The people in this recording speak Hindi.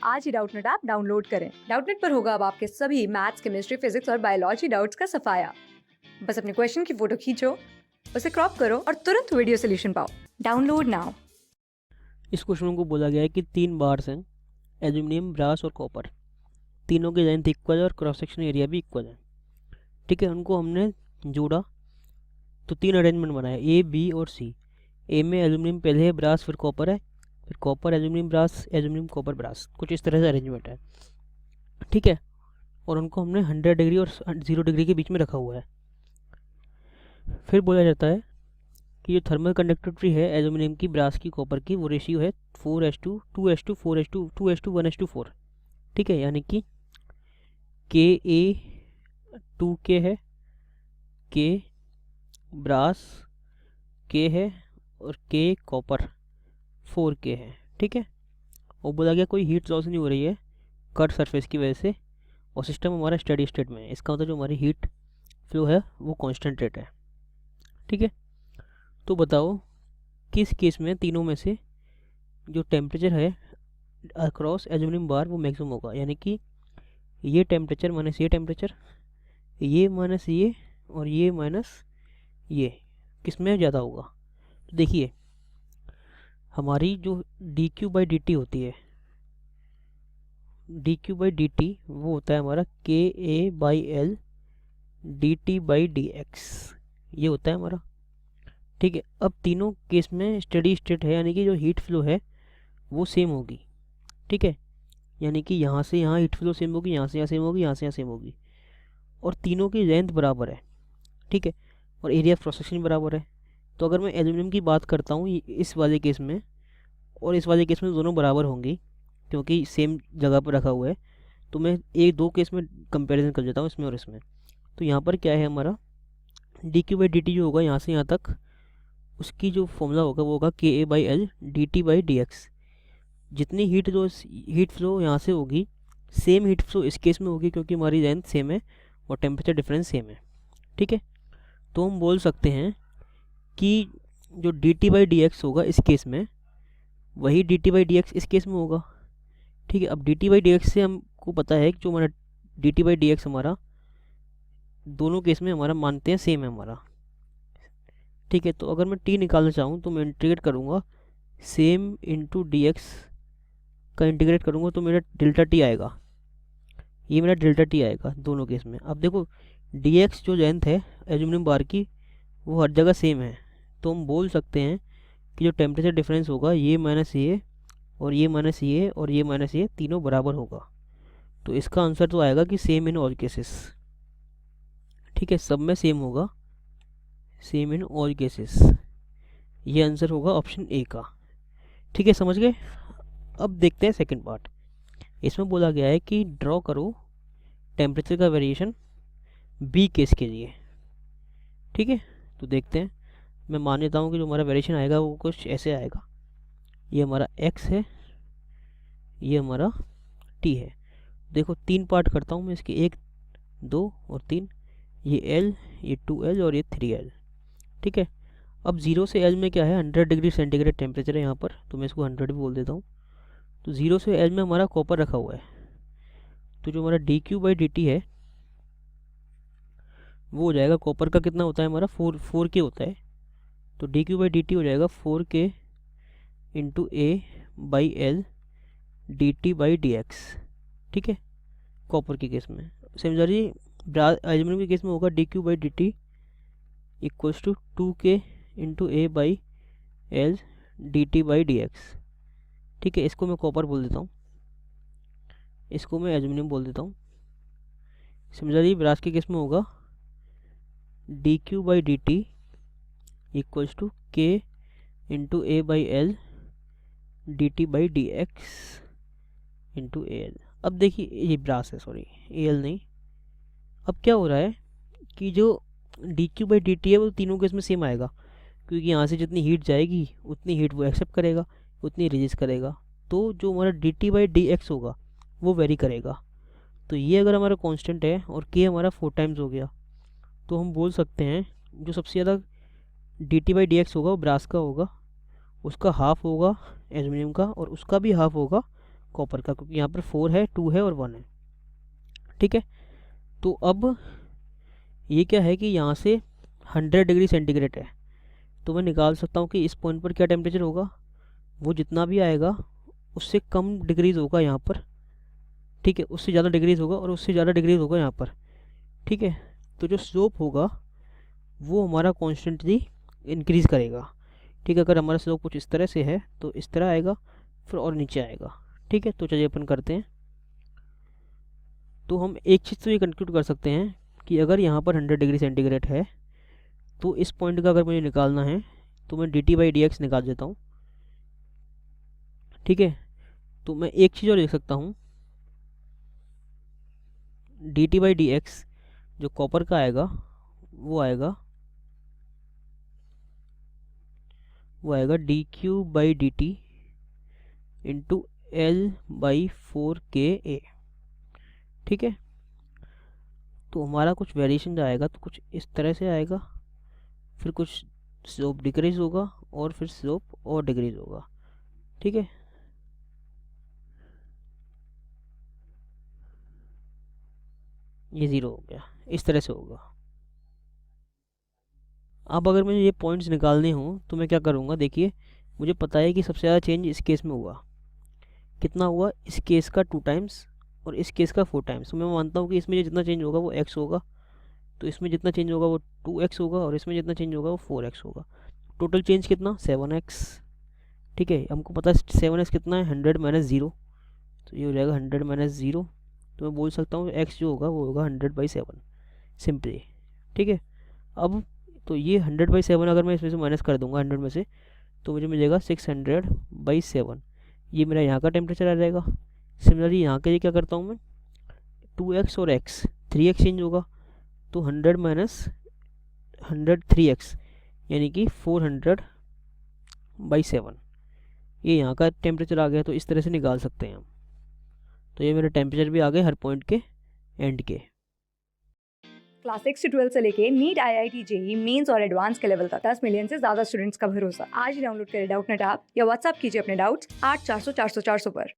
आज ही डाउटनेट ऐप डाउनलोड करें। डाउटनेट पर होगा अब आपके सभी मैथ्स, केमिस्ट्री, फिजिक्स और बायोलॉजी डाउट्स का सफाया। बस अपने क्वेश्चन की फोटो खींचो, उसे क्रॉप करो और तुरंत वीडियो सोल्यूशन पाओ। Download now. इस क्वेश्चन को बोला गया है कि 3 बार्स हैं, एल्यूमिनियम, ब्रास और कॉपर। तीनों की लेंथ इक्वल है और क्रॉस सेक्शन एरिया भी इक्वल है। ठीक है, उनको हमने जोड़ा तो 3 अरेंजमेंट बना है, ए, बी और सी। ए में एल्यूमिनियम पहले है, ब्रास फिर कॉपर है, फिर copper aluminium brass, aluminium copper brass, कुछ इस तरह से अरेंजमेंट है। ठीक है, और उनको हमने 100 डिग्री और 0 डिग्री के बीच में रखा हुआ है। फिर बोला जाता है कि जो थर्मल कंडक्टिविटी है एल्यूमिनियम की, ब्रास की, कॉपर की, वो रेशियो है 4:2, 2:2, 4:2, 2:2, 1:4। ठीक है, यानी कि के ए 2K है, के ब्रास के है और के कॉपर 4K है। ठीक है, और बोला गया कोई हीट लॉस नहीं हो रही है कट सरफेस की वजह से, और सिस्टम हमारा स्टेडी स्टेट में है। इसका मतलब जो हमारी हीट फ्लो है वो कांस्टेंट रेट है। ठीक है, तो बताओ किस केस में तीनों में से जो टेम्परेचर है अक्रॉस एल्यूमिनियम बार वो मैक्सिमम होगा। यानी कि ये टेम्परेचर माइनस ये टेम्परेचर, ये माइनस ये और ये माइनस ये, किस में ज़्यादा होगा। तो देखिए हमारी जो d Q by D t होती है, d Q by D t वो होता है हमारा k A by L D T by D x, ये होता है हमारा। ठीक है, अब तीनों केस में स्टेडी स्टेट है, यानी कि जो हीट फ्लो है वो सेम होगी। ठीक है, यानी कि यहाँ से यहाँ हीट फ्लो सेम होगी, यहाँ से यहाँ सेम होगी, यहाँ से यहाँ सेम होगी, और तीनों की लेंथ बराबर है। ठीक है, और एरिया ऑफ क्रॉस सेक्शन बराबर है। तो अगर मैं एल्यूमिनियम की बात करता हूँ इस वाले केस में और इस वाले केस में, दोनों बराबर होंगी क्योंकि सेम जगह पर रखा हुआ है। तो मैं एक दो केस में कंपैरिजन कर लेता हूँ, इसमें और इसमें। तो यहाँ पर क्या है हमारा D Q by D T जो होगा यहाँ से यहाँ तक, उसकी जो फॉर्मूला होगा वो होगा k A by L D T by D x. जितनी हीट फ्लो यहाँ से होगी, सेम हीट फ्लो इस केस में होगी क्योंकि हमारी लेंथ सेम है और टेम्परेचर डिफरेंस सेम है। ठीक है, तो हम बोल सकते हैं कि जो D T by D x होगा इस केस में, वही D T by D x इस केस में होगा। ठीक है, अब D T by D x से हमको पता है कि जो हमारा D T by D x हमारा दोनों केस में हमारा मानते हैं सेम है हमारा। ठीक है, तो अगर मैं टी निकालना चाहूँ तो मैं इंटीग्रेट करूँगा सेम इंटू डी एक्स का इंटीग्रेट करूँगा तो मेरा डेल्टा टी आएगा, ये मेरा डेल्टा टी आएगा दोनों केस में। अब देखो डी एक्स जो लेंथ है एल्यूमिनियम बार की वो हर जगह सेम है, तो हम बोल सकते हैं कि जो टेम्परेचर डिफरेंस होगा ये माइनस ये और ये माइनस ये और ये माइनस ये तीनों बराबर होगा। तो इसका आंसर तो आएगा कि सेम इन ऑल केसेस। ठीक है, सब में सेम होगा, सेम इन ऑल केसेस, ये आंसर होगा ऑप्शन ए का। ठीक है, समझ गए। अब देखते हैं सेकंड पार्ट। इसमें बोला गया है कि ड्रॉ करो टेम्परेचर का वेरिएशन बी केस के लिए। ठीक है, तो देखते हैं। मैं मान लेता हूँ कि जो हमारा वेरिएशन आएगा वो कुछ ऐसे आएगा, ये हमारा x है, ये हमारा t है। देखो 3 पार्ट करता हूँ मैं इसके, 1, 2 और 3, ये l, ये 2l और ये 3l। ठीक है, अब 0 से l में क्या है, 100 डिग्री सेंटीग्रेड टेम्परेचर है यहाँ पर, तो मैं इसको 100 भी बोल देता हूँ। तो 0 से l में हमारा कॉपर रखा हुआ है, तो जो हमारा D Q by D T है वो हो जाएगा, कॉपर का कितना होता है हमारा 4K होता है, तो D Q by D T हो जाएगा 4K into A by L D T by D X. ठीक है, कॉपर के केस में। सिमिलरली एल्यूमिनियम के केस में होगा D Q by D T equals to 2K into A by L D T by D X. ठीक है, इसको मैं कॉपर बोल देता हूँ, इसको मैं एल्यूमिनियम बोल देता हूँ। सिमिलरली ब्रास के केस में होगा D Q by D T equals to K into A by L D T by D X into A L. अब देखिए ये ब्रास है, सॉरी ए एल नहीं। अब क्या हो रहा है कि जो d Q by D T है वो तीनों केस में सेम आएगा, क्योंकि यहाँ से जितनी हीट जाएगी उतनी हीट वो एक्सेप्ट करेगा, उतनी रिलीज करेगा। तो जो हमारा D T by D x होगा वो वेरी करेगा। तो ये अगर हमारा कांस्टेंट है और के हमारा 4 टाइम्स हो गया, तो हम बोल सकते हैं जो सबसे ज़्यादा D T by D x होगा वो ब्रास का होगा, उसका हाफ होगा एल्यूमिनियम का और उसका भी हाफ होगा कॉपर का, क्योंकि यहाँ पर 4 है, 2 है और 1 है। ठीक है, तो अब ये क्या है कि यहाँ से 100 डिग्री सेंटीग्रेड है, तो मैं निकाल सकता हूँ कि इस पॉइंट पर क्या टेम्परेचर होगा। वो जितना भी आएगा उससे कम डिग्रीज होगा यहाँ पर। ठीक है, उससे ज़्यादा डिग्रीज होगा और उससे ज़्यादा डिग्रीज होगा यहाँ पर। ठीक है, तो जो स्लोप होगा वो हमारा कॉन्स्टेंटली इंक्रीज़ करेगा। ठीक है, अगर हमारा स्लोप कुछ इस तरह से है तो इस तरह आएगा, फिर और नीचे आएगा। ठीक है, तो चलिए अपन करते हैं। तो हम एक चीज़ तो ये कंक्लूड कर सकते हैं कि अगर यहाँ पर 100 डिग्री सेंटीग्रेड है तो इस पॉइंट का अगर मुझे निकालना है तो मैं dt/dx निकाल देता हूँ। ठीक है, तो मैं एक चीज़ और लिख सकता हूँ, dt/dx जो कॉपर का आएगा वो आएगा dq/dt इंटू L/4KA। ठीक है, तो हमारा कुछ वेरिएशन जो आएगा तो कुछ इस तरह से आएगा, फिर कुछ स्लोप डिक्रीज होगा और फिर स्लोप और डिक्रीज होगा। ठीक है, ये 0 हो गया, इस तरह से होगा। अब अगर मुझे ये पॉइंट्स निकालने हों तो मैं क्या करूँगा, देखिए मुझे पता है कि सबसे ज़्यादा चेंज इस केस में हुआ। कितना हुआ, इस केस का 2 टाइम्स और इस केस का 4 टाइम्स। तो मैं मानता हूँ कि इसमें जितना चेंज होगा वो x होगा, तो इसमें जितना चेंज होगा वो 2x होगा और इसमें जितना चेंज होगा वो 4x होगा। टोटल चेंज कितना, 7x। ठीक है, हमको पता है 7x कितना है, 100 माइनस 0, तो ये हो जाएगा 100 माइनस 0। तो मैं बोल सकता हूँ x जो होगा वो होगा 100/7 सिंपली। ठीक है, अब तो ये 100/7 अगर मैं इसमें से माइनस कर दूंगा 100 में से, तो मुझे मिलेगा 600/7। ये मेरा यहाँ का टेम्परेचर आ जाएगा। सिमिलरली यहाँ के लिए क्या करता हूँ मैं, 2x और x 3x चेंज होगा, तो 100 माइनस 100 3x यानी कि 400/7। ये यहाँ का टेम्परेचर आ गया, तो इस तरह से निकाल सकते हैं हम। तो ये मेरे टेम्परेचर भी आ गए हर पॉइंट के एंड के। क्लास 6 से 12 से लेके नीट, IIT, जेई मेंस और एडवांस के लेवल तक 10 मिलियन से ज्यादा स्टूडेंट्स का भरोसा। आज ही डाउनलोड करें डाउटनेट ऐप या व्हाट्सएप कीजिए अपने डाउट्स 8400 400 400 पर।